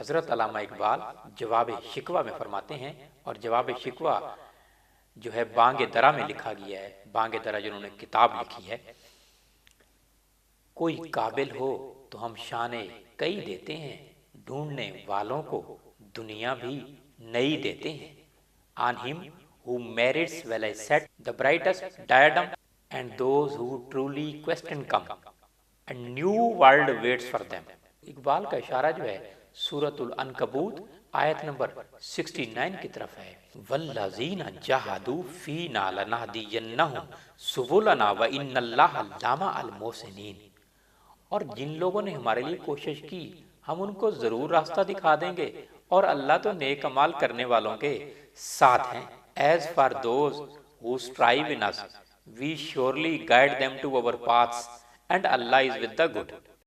हज़रत अल्लामा इकबाल जवाब शिकवा में फरमाते हैं, और जवाब शिकवा जो है बांगे दरा में लिखा गया है, बांगे दरा जिन्होंने किताब लिखी है, कोई काबिल हो तो हम शाने कई देते हैं, ढूंढने वालों को दुनिया भी नई देते हैं। On him who merits well I set the brightest diadem, and those who truly question come, a new world waits for them। Iqbal का इशारा जो है सूरतुल अनकबूत आयत नंबर 69 की तरफ है। वल्लज़ीना जहादू फीना लनहदियन्नहुम सुबुलना व इन्नल्लाहा लमा अल मोहसिनीन। और जिन लोगों ने हमारे लिए कोशिश की हम उनको जरूर रास्ता दिखा देंगे, और अल्लाह तो नेक अमाल करने वालों के साथ हैं। As for those who strive in us we surely guide them to our paths, and अल्लाह इज विद द गुड।